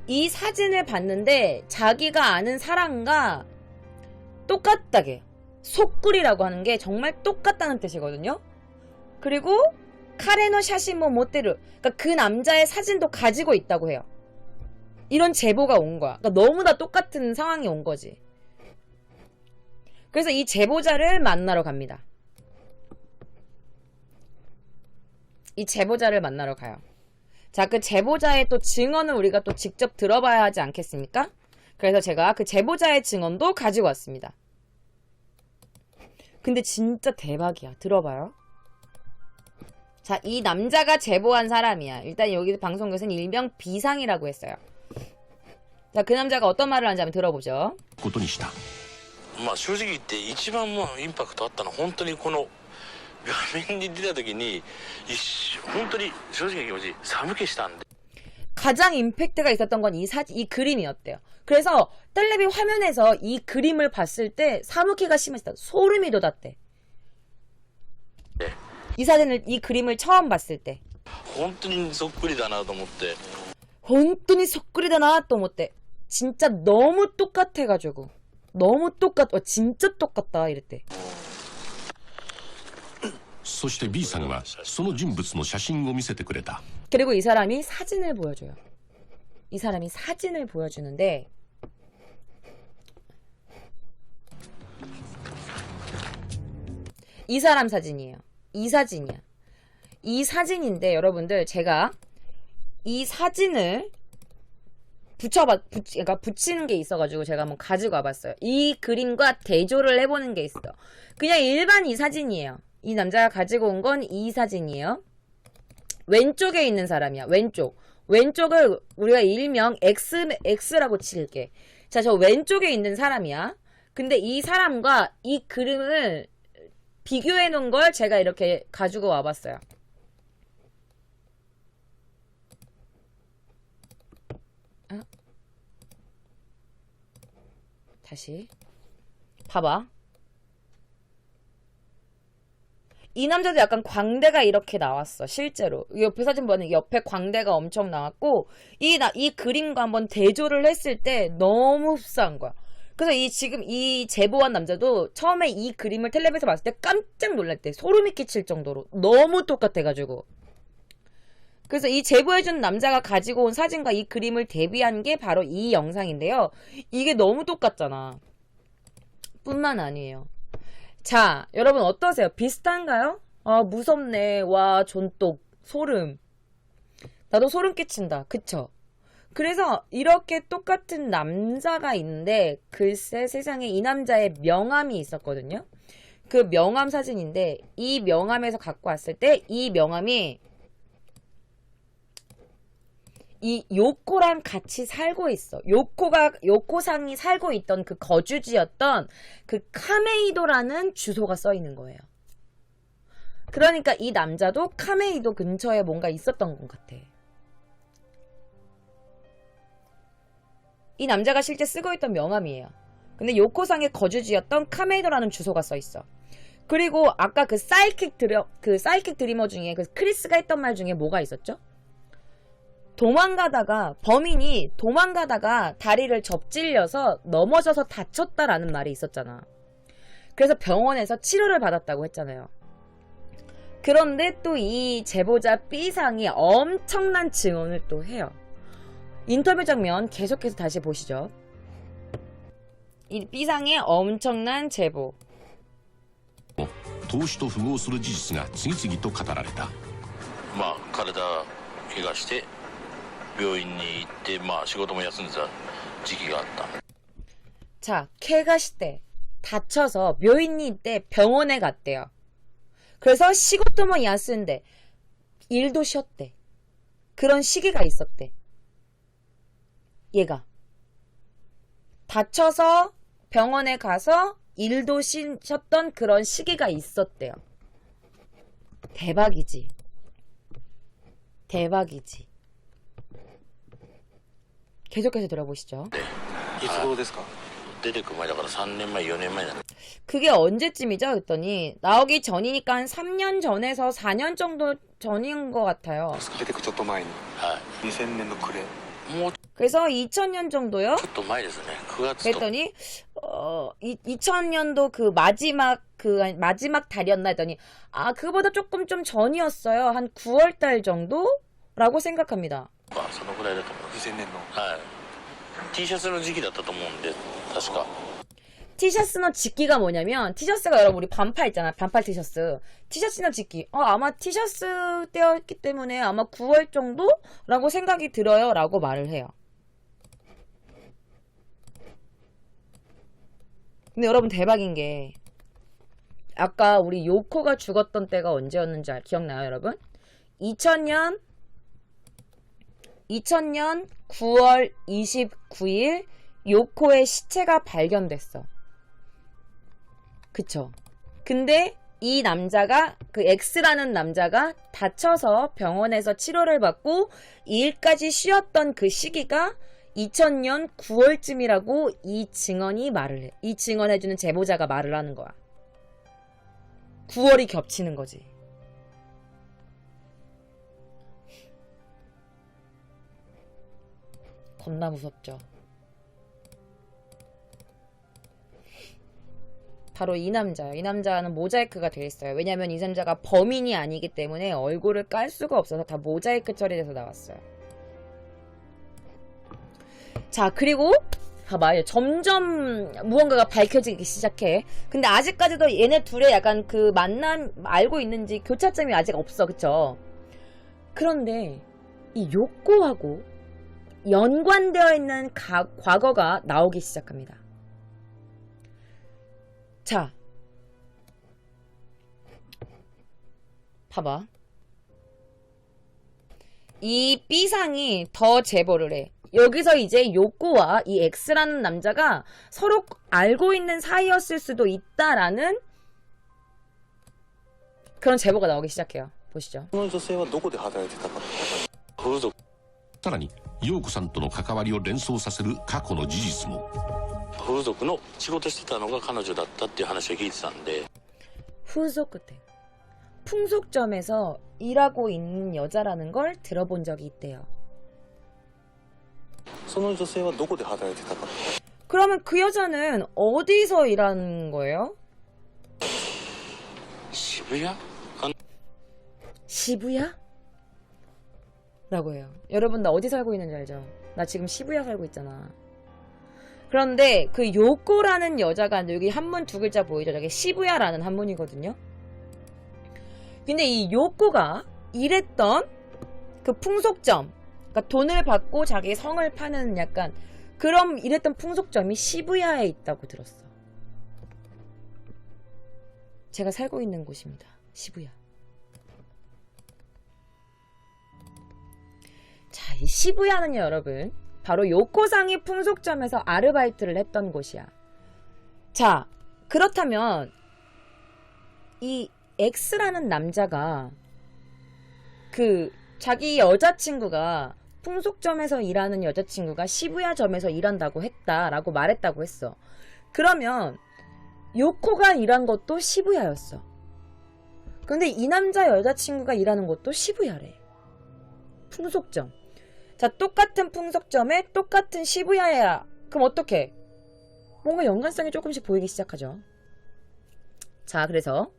이 사진을 봤는데 자기가 아는 사람과 똑같다게. 속구리라고 하는 게 정말 똑같다는 뜻이거든요. 그리고 카레노 샤시모 모테루, 그러니까 그 남자의 사진도 가지고 있다고 해요. 이런 제보가 온 거야. 그러니까 너무나 똑같은 상황이 온 거지. 그래서 이 제보자를 만나러 갑니다. 이 제보자를 만나러 가요. 자, 그 제보자의 또 증언을 우리가 또 직접 들어봐야 하지 않겠습니까? 그래서 제가 그 제보자의 증언도 가지고 왔습니다. 근데 진짜 대박이야. 들어봐요. 자, 이 남자가 제보한 사람이야. 일단 여기 방송국에서는 일명 비상이라고 했어요. 자, 그 남자가 어떤 말을 하는지 한번 들어보죠. ことにした。まあ正直言って一番まあインパクトあったのは本当にこの画面に出た時に本当に正直な気持ち寒気したんで 가장 임팩트가 있었던 건 이 그림이었대요. 그래서 텔레비 화면에서 이 그림을 봤을 때 사무키가 심했다. 소름이 돋았대. 이 사진을, 이 그림을 처음 봤을 때. 本当にそっくりだなと思って 혼돈이 속그리다나 또 못돼. 진짜 너무 똑같아가지고. 너무 진짜 똑같다 이랬대. そして B さんはその人物の写真を見せてくれた。 그리고 이 사람이 사진을 보여줘요. 이 사람이 사진을 보여주는데 이 사람 사진이에요. 이 사진이야. 이 사진인데 여러분들 제가 이 사진을 그러니까 붙이는 게 있어가지고 제가 한번 가지고 와봤어요. 이 그림과 대조를 해보는 게 있어. 그냥 일반 이 사진이에요. 이 남자가 가지고 온 건 이 사진이에요. 왼쪽에 있는 사람이야. 왼쪽을 우리가 일명 X라고 칠게. 자, 저 왼쪽에 있는 사람이야. 근데 이 사람과 이 그림을 비교해 놓은 걸 제가 이렇게 가지고 와봤어요. 다시 봐봐. 이 남자도 약간 광대가 이렇게 나왔어. 실제로 옆에 사진 보면 옆에 광대가 엄청 나왔고 이 그림과 한번 대조를 했을 때 너무 흡사한 거야. 그래서 지금 이 제보한 남자도 처음에 이 그림을 텔레비에서 봤을 때 깜짝 놀랐대. 소름이 끼칠 정도로 너무 똑같아가지고. 그래서 이 제보해준 남자가 가지고 온 사진과 이 그림을 대비한 게 바로 이 영상인데요. 이게 너무 똑같잖아. 뿐만 아니에요. 자, 여러분 어떠세요? 비슷한가요? 아, 무섭네. 와, 존똑. 소름. 나도 소름 끼친다. 그쵸? 그래서 이렇게 똑같은 남자가 있는데 글쎄 세상에 이 남자의 명함이 있었거든요. 그 명함 사진인데 이 명함에서 갖고 왔을 때 이 명함이 이 요코랑 같이 살고 있어. 요코상이 살고 있던 그 거주지였던 그 카메이도라는 주소가 써 있는 거예요. 그러니까 이 남자도 카메이도 근처에 뭔가 있었던 것 같아. 이 남자가 실제 쓰고 있던 명함이에요. 근데 요코상의 거주지였던 카메이도라는 주소가 써 있어. 그리고 아까 그 사이킥 드리머 중에 그 크리스가 했던 말 중에 뭐가 있었죠? 범인이 도망가다가 다리를 접질려서 넘어져서 다쳤다라는 말이 있었잖아. 그래서 병원에서 치료를 받았다고 했잖아요. 그런데 또 이 제보자 B상이 엄청난 증언을 또 해요. 인터뷰 장면 계속해서 다시 보시죠. 이 B상의 엄청난 제보. 投資と符合する事実が次々と語られた。まあ体怪我して病院に行ってまあ仕事も休んでた時期があった。 자, 케가시대 다쳐서 묘인이 이때 병원에 갔대요. 그래서 시고토모 야스인데 일도 쉬었대. 그런 시기가 있었대. 얘가 다쳐서 병원에 가서 일도 쉬었던 그런 시기가 있었대요. 대박이지. 대박이지. 계속해서 들어보시죠. いつ頃ですか？出てくる前だから3年前4年前だ。 그게 언제쯤이죠? 그랬더니 나오기 전이니까 한 3년 전에서 4년 정도 전인 것 같아요. 出てくちょっと前に。は2000年の暮れ。い。もうち 그래서 2000년 정도요? ょっと前ですね。9月と。 그랬더니 2000년도 그 마지막 달이었나 했더니 그거보다 조금 좀 전이었어요. 한 9월 달 정도라고 생각합니다. そのぐらいだと思う。 2000年の。はい。T シャツの時期だったと思うんで確か。 티셔츠너 짓기가 뭐냐면, 티셔츠가 여러분 우리 반팔 있잖아. 반팔 티셔츠. 티셔츠너 짓기. 아마 티셔츠 때였기 때문에 아마 9월 정도라고 생각이 들어요. 라고 말을 해요. 근데 여러분 대박인 게, 아까 우리 요코가 죽었던 때가 언제였는지 기억나요, 여러분? 2000년 9월 29일 요코의 시체가 발견됐어. 그쵸? 근데 이 남자가, 그 X라는 남자가 다쳐서 병원에서 치료를 받고 2일까지 쉬었던 그 시기가 2000년 9월쯤이라고 이 증언이 말을 해. 이 증언해주는 제보자가 말을 하는 거야. 9월이 겹치는 거지. 겁나 무섭죠. 바로 이 남자예요. 이 남자는 모자이크가 되어 있어요. 왜냐면 이 남자가 범인이 아니기 때문에 얼굴을 깔 수가 없어서 다 모자이크 처리돼서 나왔어요. 자, 그리고 봐봐. 점점 무언가가 밝혀지기 시작해. 근데 아직까지도 얘네 둘의 약간 그 만남 알고 있는지 교차점이 아직 없어. 그쵸? 그런데 이 요코하고 연관되어 있는 과거가 나오기 시작합니다. 자, 봐봐. 이 B상이 더 제보를 해. 여기서 이제 요코와 이 X라는 남자가 서로 알고 있는 사이였을 수도 있다라는 그런 제보가 나오기 시작해요. 보시죠. この女性はどこで働いてたか。風俗さらに陽子さんとの関わりを連想させる過去の事実も。風俗の仕事してたのが彼女だったっていう話を聞いてたんで 후속 끝에 풍속점에서 일하고 있는 여자라는 걸 들어본 적이 있대요. その女性はどこで働いてたか。 그러면 그 여자는 어디서 일하는 거예요? 渋谷 시부야? 라고 해요. 여러분 나 어디 살고 있는지 알죠? 나 지금 시부야 살고 있잖아. 그런데 그 요코라는 여자가 여기 한문 두 글자 보이죠? 저게 시부야라는 한문이거든요. 근데 이 요코가 일했던 그 풍속점, 그러니까 돈을 받고 자기 성을 파는 약간 그런 일했던 풍속점이 시부야에 있다고 들었어. 제가 살고 있는 곳입니다. 시부야. 자, 이 시부야는요, 여러분. 바로 요코상이 풍속점에서 아르바이트를 했던 곳이야. 자, 그렇다면 이 X라는 남자가 그 자기 여자친구가 풍속점에서 일하는 여자친구가 시부야점에서 일한다고 했다라고 말했다고 했어. 그러면 요코가 일한 것도 시부야였어. 근데 이 남자 여자친구가 일하는 것도 시부야래. 풍속점. 자, 똑같은 풍속점에 똑같은 시부야야. 그럼 어떡해? 뭔가 연관성이 조금씩 보이기 시작하죠. 자, 그래서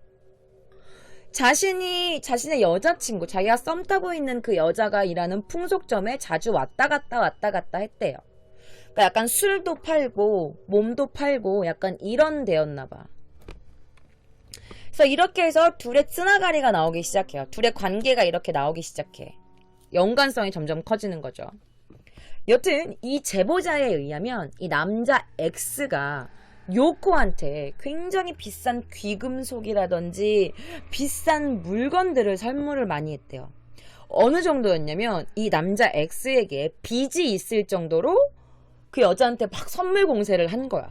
자신의 여자친구, 자기가 썸 타고 있는 그 여자가 일하는 풍속점에 자주 왔다 갔다 했대요. 그러니까 약간 술도 팔고 몸도 팔고 약간 이런 데였나 봐. 그래서 이렇게 해서 둘의 쓰나가리가 나오기 시작해요. 둘의 관계가 이렇게 나오기 시작해. 연관성이 점점 커지는 거죠. 여튼 이 제보자에 의하면 이 남자 X가 요코한테 굉장히 비싼 귀금속이라든지 비싼 물건들을 선물을 많이 했대요. 어느 정도였냐면 이 남자 X에게 빚이 있을 정도로 그 여자한테 막 선물 공세를 한 거야.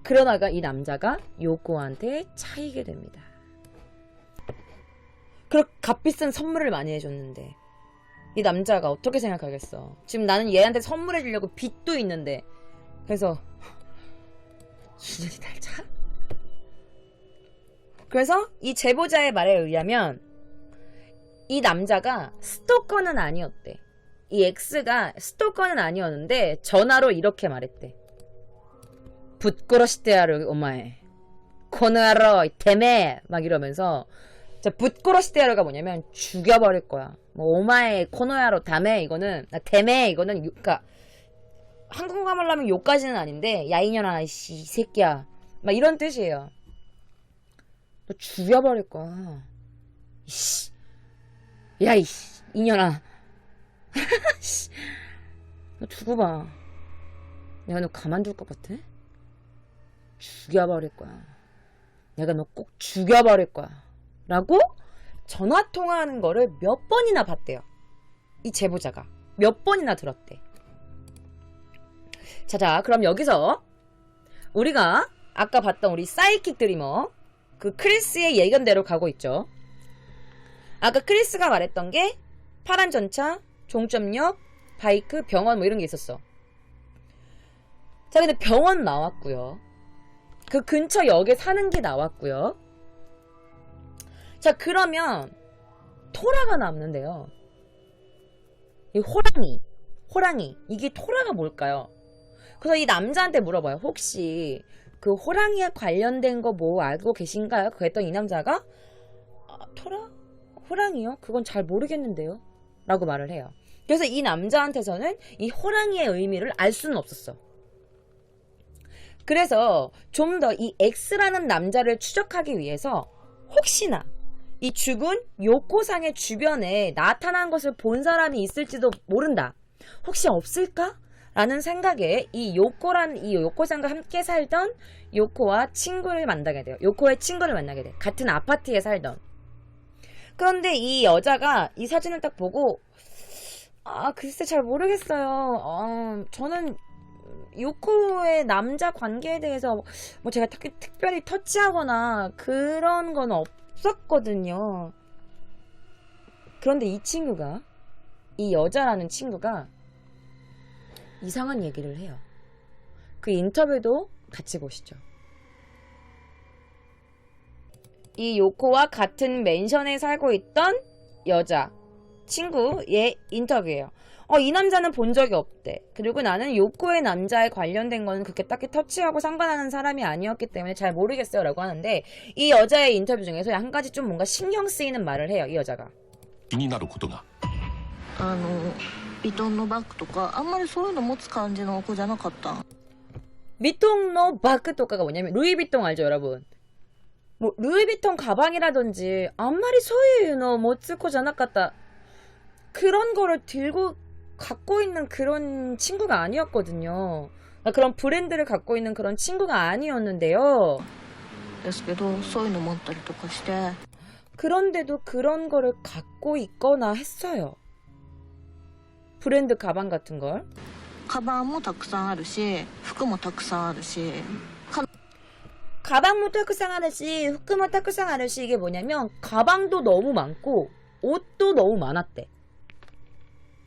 그러다가 이 남자가 요코한테 차이게 됩니다. 그렇게 값비싼 선물을 많이 해줬는데 이 남자가 어떻게 생각하겠어. 지금 나는 얘한테 선물해 주려고 빚도 있는데. 그래서 인연이 달자? 그래서 이 제보자의 말에 의하면 이 남자가 스토커는 아니었대. 이 X가 스토커는 아니었는데 전화로 이렇게 말했대. 붓고러시대야를 오마에 코너하러 테메 막 이러면서 자, 붓고러시대야가 뭐냐면 죽여버릴 거야. 뭐 오마에 코노야로 다메 이거는 나 테메 이거는 그러니까 한국말 하려면 욕까지는 아닌데, 야, 이년아, 이씨, 이 새끼야. 막 이런 뜻이에요. 너 죽여버릴 거야. 이씨. 야, 이씨, 이년아. 너 두고 봐. 내가 너 가만둘 것 같아? 죽여버릴 거야. 내가 너 꼭 죽여버릴 거야. 라고 전화통화하는 거를 몇 번이나 봤대요. 이 제보자가. 몇 번이나 들었대. 자, 그럼 여기서 우리가 아까 봤던 우리 사이킥 드리머 그 크리스의 예견대로 가고 있죠. 아까 크리스가 말했던 게 파란 전차, 종점역, 바이크, 병원 뭐 이런 게 있었어. 자, 근데 병원 나왔고요. 그 근처 역에 사는 게 나왔고요. 자, 그러면 토라가 남는데요. 이 호랑이. 이게 토라가 뭘까요? 그래서 이 남자한테 물어봐요. 혹시 그 호랑이에 관련된 거 뭐 알고 계신가요? 그랬더니 이 남자가 토라? 호랑이요? 그건 잘 모르겠는데요? 라고 말을 해요. 그래서 이 남자한테서는 이 호랑이의 의미를 알 수는 없었어. 그래서 좀 더 이 X라는 남자를 추적하기 위해서 혹시나 이 죽은 요코상의 주변에 나타난 것을 본 사람이 있을지도 모른다. 혹시 없을까? 라는 생각에 이 요코상과 함께 살던 요코와 친구를 만나게 돼요. 요코의 친구를 만나게 돼. 같은 아파트에 살던. 그런데 이 여자가 이 사진을 딱 보고 글쎄 잘 모르겠어요. 저는 요코의 남자 관계에 대해서 뭐 제가 특별히 터치하거나 그런 건 없었거든요. 그런데 이 여자라는 친구가 이상한 얘기를 해요. 그 인터뷰도 같이 보시죠. 이 요코와 같은 맨션에 살고 있던 여자 친구의 인터뷰예요. 이 남자는 본 적이 없대. 그리고 나는 요코의 남자에 관련된 거는 그렇게 딱히 터치하고 상관하는 사람이 아니었기 때문에 잘 모르겠어요 라고 하는데, 이 여자의 인터뷰 중에서 한 가지 좀 뭔가 신경 쓰이는 말을 해요. 이 여자가 気になることがヴィトンのバッグとかあんまりそういうの持つ感じの子じゃなかった。 미통노 바크토카가 뭐냐면 루이비통 알죠 여러분? 뭐 루이비통 가방이라든지 아무리 소유노 모츠코 자나카타 그런 거를 들고 갖고 있는 그런 친구가 아니었거든요. 그런 브랜드를 갖고 있는 그런 친구가 아니었는데요. ですけどそういうの持ったりとかして。 그런데도 그런 거를 갖고 있거나 했어요. 브랜드 가방 같은 걸. カバンもたくさんあるし服もたくさんあるし 가방도 타쿠상 아르시, 후크모 타쿠상 아르시. 이게 뭐냐면 가방도 너무 많고 옷도 너무 많았대.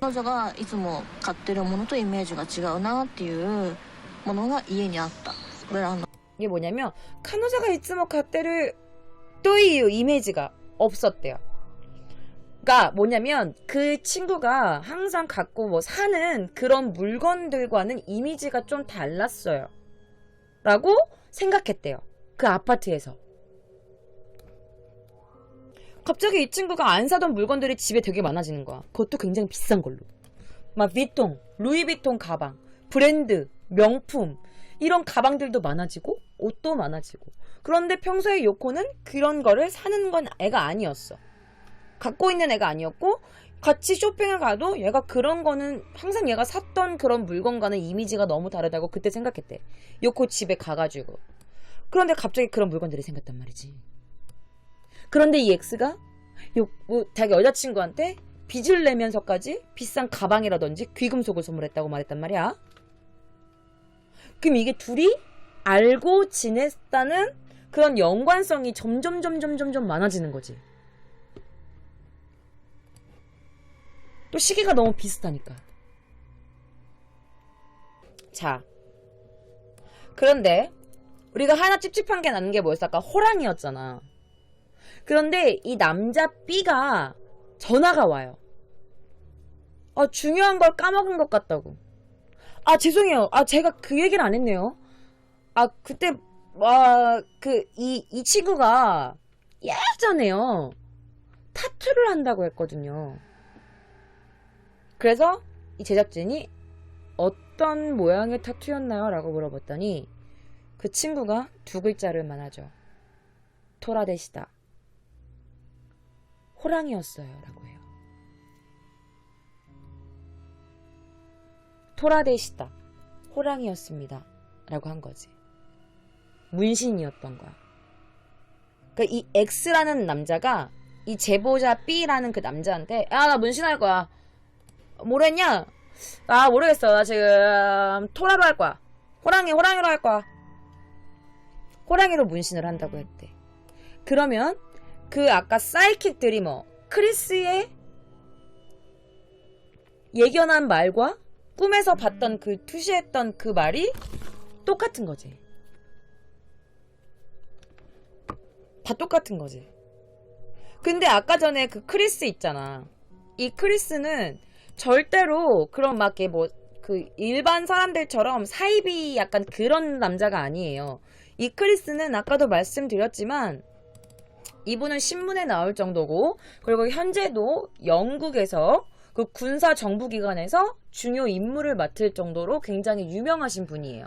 彼女がいつも買ってるものとイメージが違うなっていうものが家にあった。ブランド 이게 뭐냐면 카노자가 이츠모 가테르 또이유 이미지가 없었대요. 그러니까 뭐냐면 그 친구가 항상 갖고 뭐 사는 그런 물건들과는 이미지가 좀 달랐어요. 라고 생각했대요. 그 아파트에서. 갑자기 이 친구가 안 사던 물건들이 집에 되게 많아지는 거야. 그것도 굉장히 비싼 걸로. 막 비통, 루이비통 가방, 브랜드, 명품 이런 가방들도 많아지고 옷도 많아지고. 그런데 평소에 요코는 그런 거를 사는 건 애가 아니었어. 갖고 있는 애가 아니었고 같이 쇼핑을 가도 얘가 그런 거는 항상 얘가 샀던 그런 물건과는 이미지가 너무 다르다고 그때 생각했대. 요코 집에 가가지고. 그런데 갑자기 그런 물건들이 생겼단 말이지. 그런데 이 X가 자기 여자친구한테 빚을 내면서까지 비싼 가방이라든지 귀금속을 선물했다고 말했단 말이야. 그럼 이게 둘이 알고 지냈다는 그런 연관성이 점점 많아지는 거지. 또 시기가 너무 비슷하니까. 자, 그런데 우리가 하나 찝찝한 게 나는 게 뭐였어? 아까 호랑이였잖아. 그런데 이 남자 B가 전화가 와요. 중요한 걸 까먹은 것 같다고. 죄송해요. 제가 그 얘기를 안 했네요. 그때 이 친구가 예전에요 타투를 한다고 했거든요. 그래서 이 제작진이 어떤 모양의 타투였나요? 라고 물어봤더니 그 친구가 두 글자를만 하죠. 토라데시다. 호랑이였어요. 라고 해요. 토라데시다. 호랑이였습니다. 라고 한 거지. 문신이었던 거야. 그러니까 이 X라는 남자가 이 제보자 B라는 그 남자한테 야, 나 문신할 거야. 뭐로 했냐? 아, 모르겠어. 나 지금 토라로 할 거야. 호랑이로 할 거야. 호랑이로 문신을 한다고 했대. 그러면 그 아까 사이킥 드리머 크리스의 예견한 말과 꿈에서 봤던 그 투시했던 그 말이 똑같은 거지. 다 똑같은 거지. 근데 아까 전에 그 크리스 있잖아. 이 크리스는 절대로 그런 막 뭐 그 일반 사람들처럼 사이비 약간 그런 남자가 아니에요. 이 크리스는 아까도 말씀드렸지만 이분은 신문에 나올 정도고, 그리고 현재도 영국에서 그 군사 정부기관에서 중요 임무를 맡을 정도로 굉장히 유명하신 분이에요.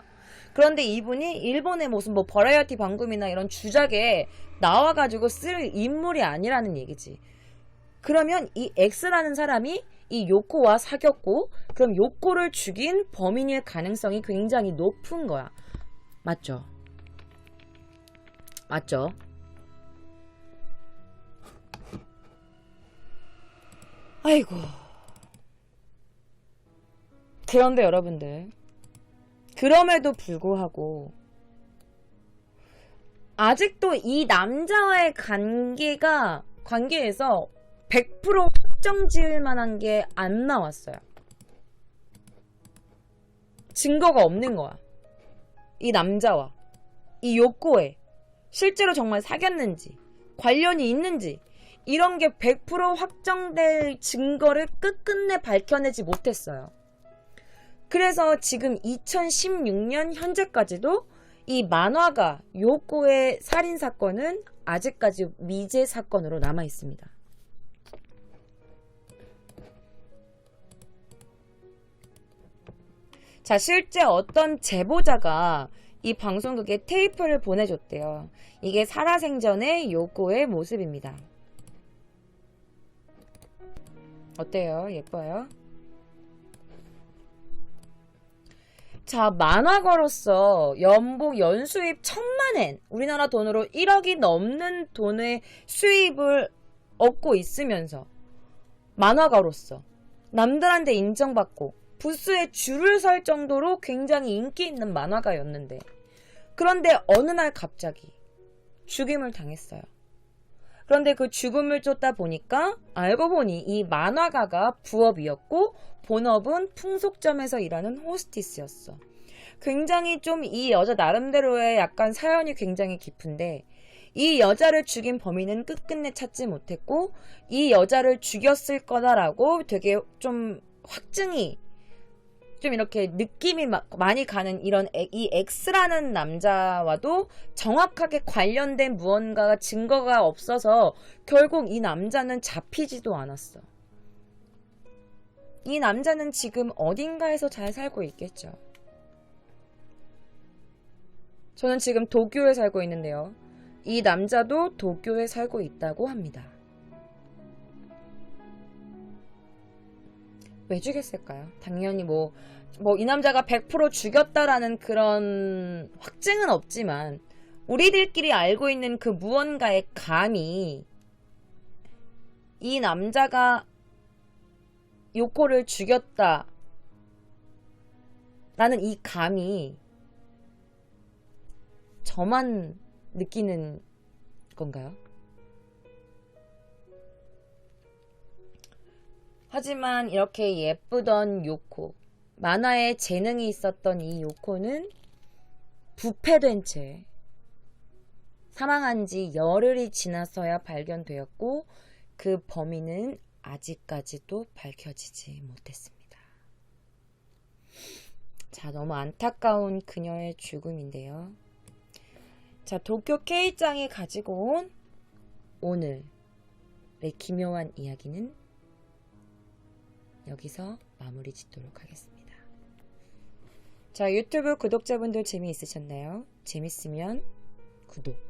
그런데 이분이 일본의 무슨 뭐 버라이어티 방송이나 이런 주작에 나와가지고 쓸 인물이 아니라는 얘기지. 그러면 이 X라는 사람이 이 요코와 사귀었고, 그럼 요코를 죽인 범인일 가능성이 굉장히 높은 거야. 맞죠? 맞죠? 아이고. 그런데 여러분들, 그럼에도 불구하고 아직도 이 남자와의 관계에서 100% 확정 지을 만한 게 안 나왔어요. 증거가 없는 거야. 이 남자와 이 요코에 실제로 정말 사귀었는지, 관련이 있는지, 이런 게 100% 확정될 증거를 끝끝내 밝혀내지 못했어요. 그래서 지금 2016년 현재까지도 이 만화가 요코의 살인사건은 아직까지 미제 사건으로 남아 있습니다. 자, 실제 어떤 제보자가 이 방송국에 테이프를 보내줬대요. 이게 살아생전의 요코의 모습입니다. 어때요? 예뻐요? 자, 만화가로서 연봉 연수입 1000만엔, 우리나라 돈으로 1억이 넘는 돈의 수입을 얻고 있으면서 만화가로서 남들한테 인정받고 부스에 줄을 설 정도로 굉장히 인기 있는 만화가였는데, 그런데 어느 날 갑자기 죽임을 당했어요. 그런데 그 죽음을 쫓다 보니까 알고 보니 이 만화가가 부업이었고 본업은 풍속점에서 일하는 호스티스였어. 굉장히 좀 이 여자 나름대로의 약간 사연이 굉장히 깊은데, 이 여자를 죽인 범인은 끝끝내 찾지 못했고 이 여자를 죽였을 거다라고 되게 좀 확증이 좀 이렇게 느낌이 많이 가는 이런 이 X라는 남자와도 정확하게 관련된 무언가가 증거가 없어서 결국 이 남자는 잡히지도 않았어. 이 남자는 지금 어딘가에서 잘 살고 있겠죠. 저는 지금 도쿄에 살고 있는데요. 이 남자도 도쿄에 살고 있다고 합니다. 왜 죽였을까요? 당연히 뭐 이 남자가 100% 죽였다라는 그런 확증은 없지만 우리들끼리 알고 있는 그 무언가의 감이, 이 남자가 요코를 죽였다 라는 이 감이 저만 느끼는 건가요? 하지만 이렇게 예쁘던 요코, 만화에 재능이 있었던 이 요코는 부패된 채 사망한 지 열흘이 지나서야 발견되었고 그 범인은 아직까지도 밝혀지지 못했습니다. 자, 너무 안타까운 그녀의 죽음인데요. 자, 도쿄 K장이 가지고 온 오늘의 기묘한 이야기는 여기서 마무리 짓도록 하겠습니다. 자, 유튜브 구독자분들 재미있으셨나요? 재밌으면 구독.